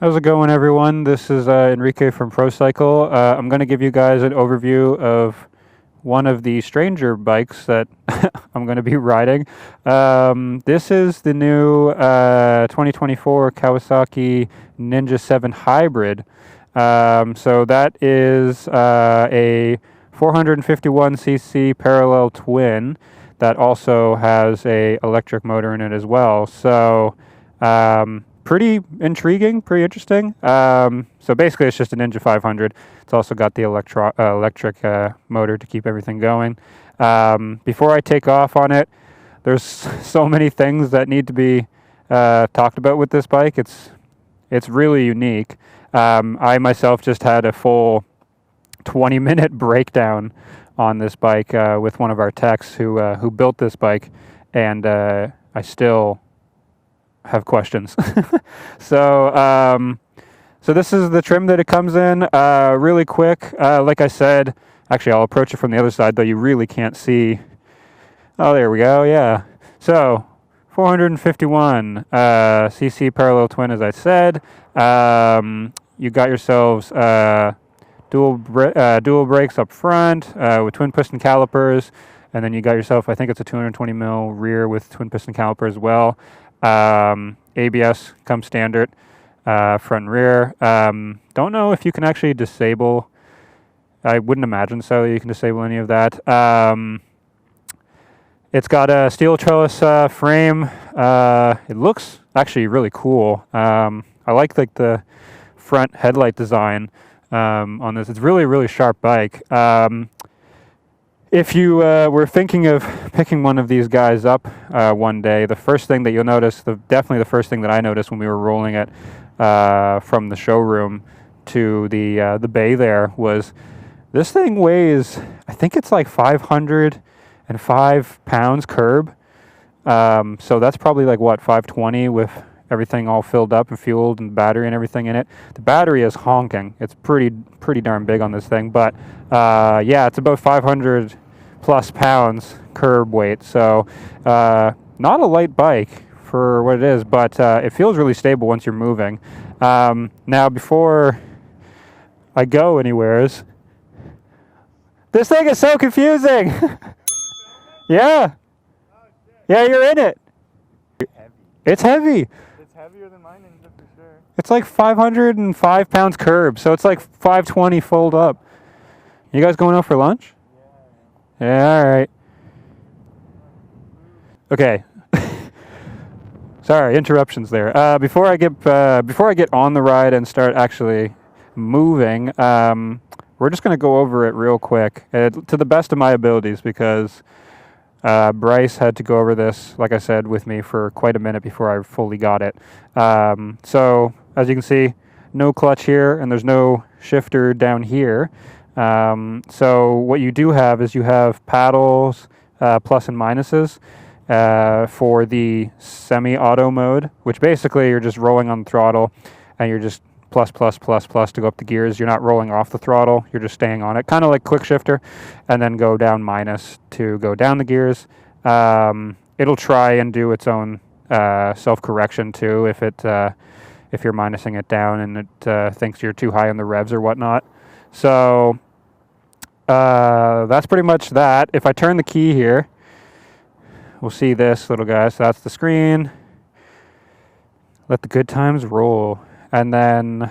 How's it going, everyone? This is Enrique from ProCycle. I'm going to give you guys an overview of one of the stranger bikes that I'm going to be riding. This is the new 2024 Kawasaki Ninja 7 Hybrid. So that is a 451cc parallel twin that also has a electric motor in it as well. So pretty intriguing, pretty interesting. So basically it's just a Ninja 500. It's also got the electric motor to keep everything going. Before I take off on it, there's so many things that need to be talked about with this bike. It's really unique. I myself just had a full 20-minute breakdown on this bike with one of our techs who built this bike, and I still have questions. So this is the trim that it comes in. Really quick, like I said, actually I'll approach it from the other side, though you really can't see. Oh, there we go. Yeah. So 451 cc parallel twin, as I said. You got yourselves dual brakes up front with twin piston calipers, and then you got yourself, I think it's a 220 mil rear with twin piston caliper as well. ABS comes standard, front and rear. Don't know if you can actually disable. I wouldn't imagine so. You can disable any of that. It's got a steel trellis frame. It looks actually really cool. I like the front headlight design on this. It's really sharp bike. If you were thinking of picking one of these guys up one day, the first thing that you'll notice, definitely the first thing that I noticed when we were rolling it from the showroom to the bay there, was this thing weighs, I think it's like 505 pounds curb. So that's probably like, what, 520 with everything all filled up and fueled and battery and everything in it. The battery is honking. It's pretty darn big on this thing, but yeah, it's about 500 plus pounds curb weight. So not a light bike for what it is, but it feels really stable once you're moving. Now, before I go anywheres, this thing is so confusing. Yeah, you're in it. It's heavy. It's heavier than mine Ninja for sure. It's like 505 pounds curb, so it's like 520 fold up. You guys going out for lunch? Yeah, all right. Okay. Sorry, interruptions there. Before I get on the ride and start actually moving, we're just going to go over it real quick to the best of my abilities, because Bryce had to go over this, like I said, with me for quite a minute before I fully got it. So as you can see, no clutch here, and there's no shifter down here. So what you do have is you have paddles, plus and minuses, for the semi-auto mode, which basically you're just rolling on the throttle and you're just plus to go up the gears. You're not rolling off the throttle, you're just staying on it, kind of like quick shifter, and then go down minus to go down the gears. It'll try and do its own self-correction too if you're minusing it down and it thinks you're too high on the revs or whatnot. So that's pretty much that. If I turn the key here, we'll see this little guy. So that's the screen. Let the good times roll. And then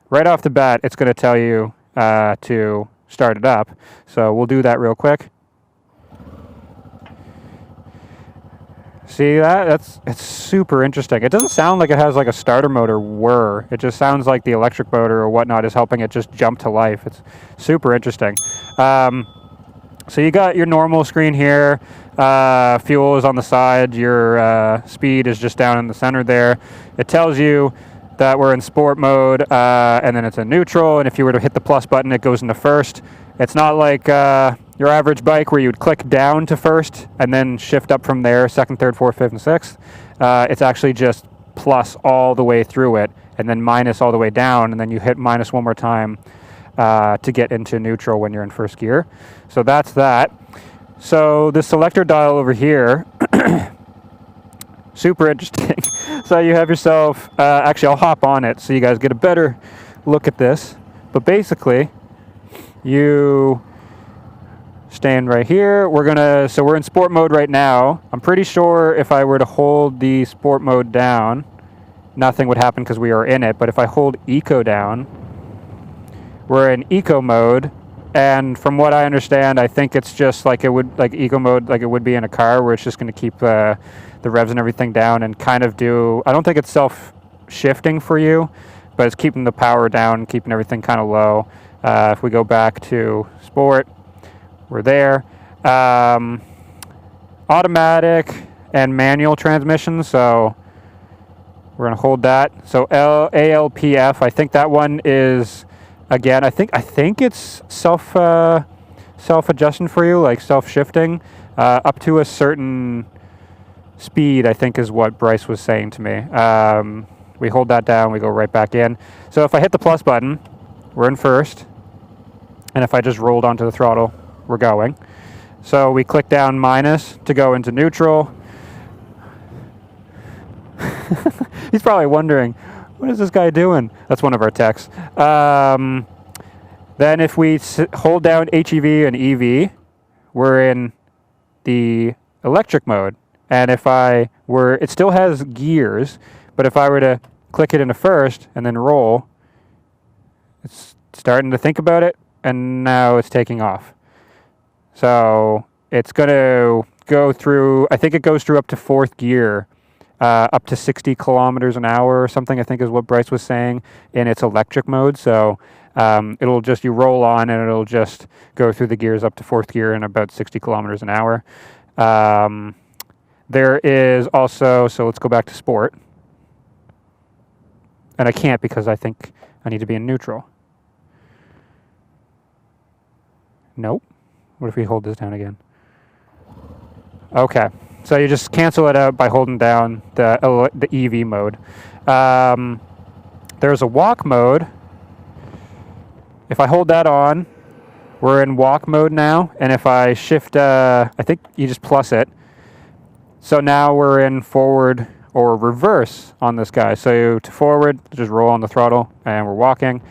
right off the bat, it's going to tell you to start it up. So we'll do that real quick. See that? It's super interesting. It doesn't sound like it has like a starter motor whir. It just sounds like the electric motor or whatnot is helping it just jump to life. It's super interesting. So you got your normal screen here. Fuel is on the side. Your speed is just down in the center there. It tells you that we're in sport mode, and then it's in neutral, and if you were to hit the plus button, it goes into first. It's not like your average bike where you would click down to first and then shift up from there, second, third, fourth, fifth, and sixth. It's actually just plus all the way through it, and then minus all the way down, and then you hit minus one more time to get into neutral when you're in first gear. So that's that. So the selector dial over here super interesting. So you have yourself, actually I'll hop on it so you guys get a better look at this. But basically, you stand right here. So we're in sport mode right now. I'm pretty sure if I were to hold the sport mode down, nothing would happen because we are in it. But if I hold eco down, we're in eco mode. And from what I understand, I think it's just like eco mode, like it would be in a car, where it's just going to keep the revs and everything down and kind of I don't think it's self-shifting for you, but it's keeping the power down, keeping everything kind of low. If we go back to sport, we're there. Automatic and manual transmission, so we're going to hold that. So ALPF, I think that one is, again, I think it's self-adjusting for you, like self-shifting, up to a certain speed, I think is what Bryce was saying to me. We hold that down, we go right back in. So if I hit the plus button, we're in first. And if I just rolled onto the throttle, we're going. So we click down minus to go into neutral. He's probably wondering, what is this guy doing? That's one of our techs. Then if we hold down HEV and EV, we're in the electric mode. And if it still has gears, but if I were to click it into first and then roll, it's starting to think about it, and now it's taking off. So it's going to go through, I think it goes through up to fourth gear, up to 60 kilometers an hour or something, I think is what Bryce was saying, in its electric mode. So it'll just, you roll on and it'll just go through the gears up to fourth gear in about 60 kilometers an hour. There is also, so let's go back to sport. And I can't because I think I need to be in neutral. Nope. What if we hold this down again? Okay. So you just cancel it out by holding down the EV mode. There's a walk mode. If I hold that on, we're in walk mode now. And if I shift, I think you just plus it. So now we're in forward or reverse on this guy. So to forward, just roll on the throttle and we're walking.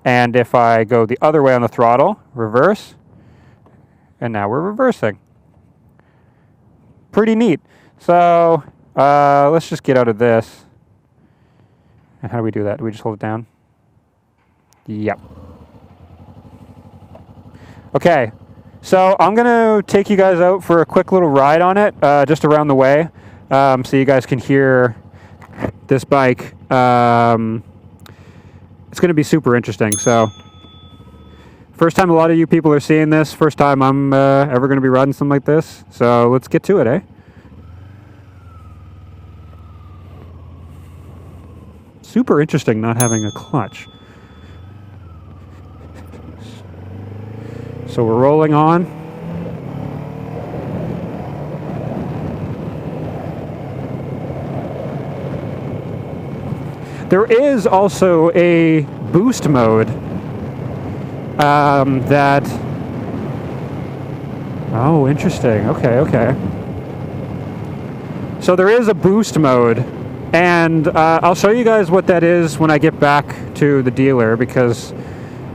And if I go the other way on the throttle, reverse, and now we're reversing. Pretty neat. So let's just get out of this. And how do we do that? Do we just hold it down? Yep. Okay. So I'm going to take you guys out for a quick little ride on it, just around the way, so you guys can hear this bike. It's going to be super interesting. So first time a lot of you people are seeing this, first time I'm ever going to be riding something like this. So let's get to it, eh? Super interesting not having a clutch. So we're rolling on. There is also a boost mode that... Oh, interesting. Okay. So there is a boost mode, and I'll show you guys what that is when I get back to the dealer, because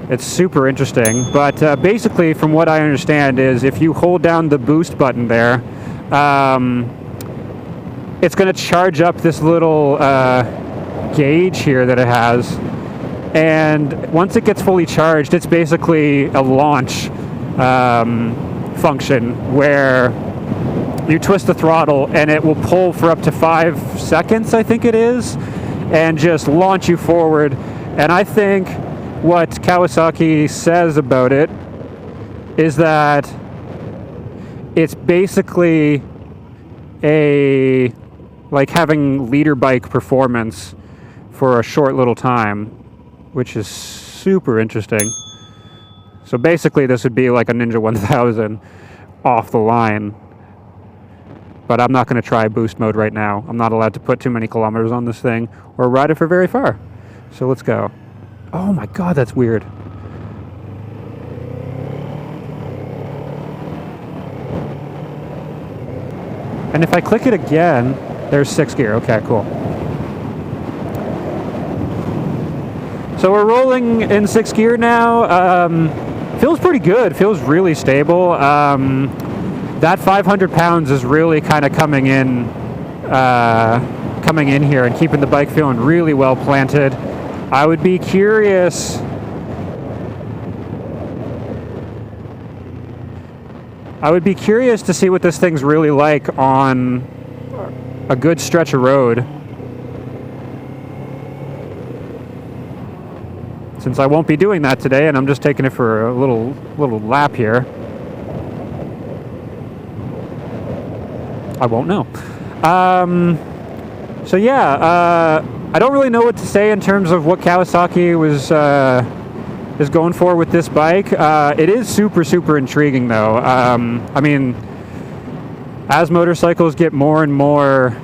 it's super interesting. But basically, from what I understand, is if you hold down the boost button there, it's going to charge up this little gauge here that it has. And once it gets fully charged, it's basically a launch function where you twist the throttle and it will pull for up to 5 seconds, I think it is, and just launch you forward. And I think what Kawasaki says about it is that it's basically like having leader bike performance for a short little time, which is super interesting. So basically this would be like a Ninja 1000 off the line. But I'm not going to try boost mode right now. I'm not allowed to put too many kilometers on this thing or ride it for very far. So let's go. Oh my god, that's weird. And if I click it again, There's 6th gear. Okay, cool. So we're rolling in 6th gear now. Feels pretty good. Feels really stable. That 500 pounds is really kind of coming in here and keeping the bike feeling really well planted. I would be curious. To see what this thing's really like on a good stretch of road. Since I won't be doing that today, and I'm just taking it for a little lap here. I won't know. So yeah, I don't really know what to say in terms of what Kawasaki is going for with this bike. It is super intriguing though. I mean, as motorcycles get more and more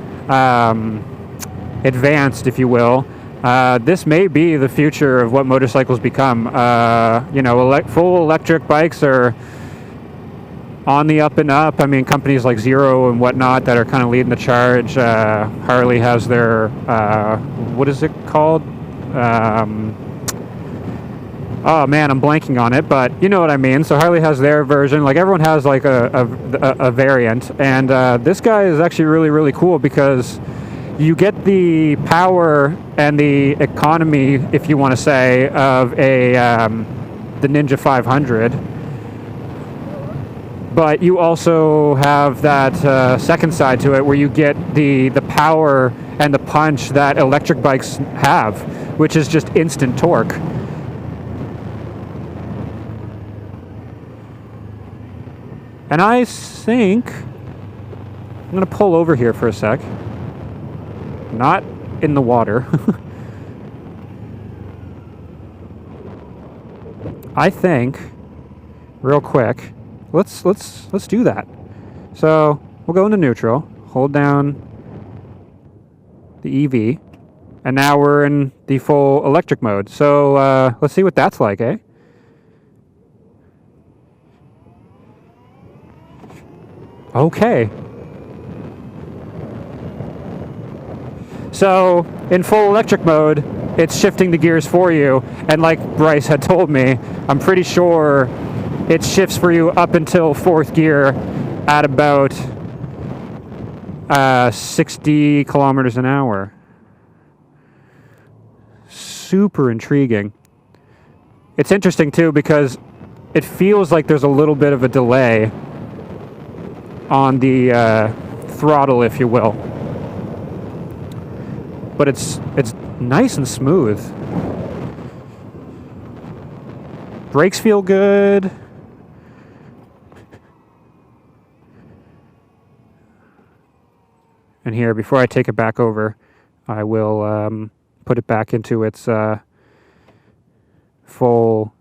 advanced, if you will, this may be the future of what motorcycles become. You know, full electric bikes are on the up and up. I mean, companies like Zero and whatnot that are kind of leading the charge. Harley has their, what is it called? Oh man, I'm blanking on it, but you know what I mean. So Harley has their version. Like everyone has like a variant, and this guy is actually really cool because you get the power and the economy, if you want to say, of the Ninja 500. But you also have that second side to it where you get the power and the punch that electric bikes have, which is just instant torque. And I think I'm going to pull over here for a sec. Not in the water. I think, real quick, let's do that. So we'll go into neutral, hold down the EV, and now we're in the full electric mode. So let's see what that's like, eh? Okay. So in full electric mode, it's shifting the gears for you. And like Bryce had told me, I'm pretty sure it shifts for you up until 4th gear at about 60 kilometers an hour. Super intriguing. It's interesting too because it feels like there's a little bit of a delay on the throttle, if you will. But it's nice and smooth. Brakes feel good. And here, before I take it back over, I will put it back into its full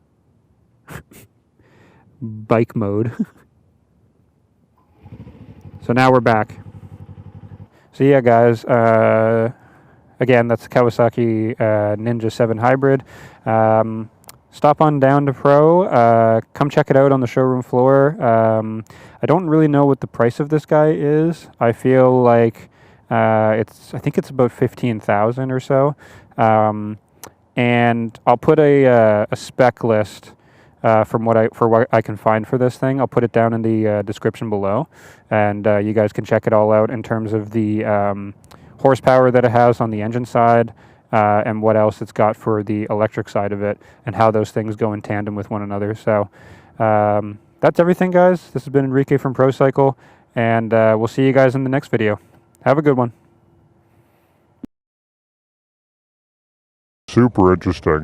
bike mode. So now we're back. So yeah, guys, again, that's the Kawasaki Ninja 7 Hybrid. Stop on down to Pro. Come check it out on the showroom floor. I don't really know what the price of this guy is. I feel like I think it's about 15,000 or so. And I'll put a spec list for what I can find for this thing. I'll put it down in the description below, and you guys can check it all out in terms of the horsepower that it has on the engine side, and what else it's got for the electric side of it, and how those things go in tandem with one another. So that's everything, guys. This has been Enrique from ProCycle, and we'll see you guys in the next video. Have a good one. Super interesting.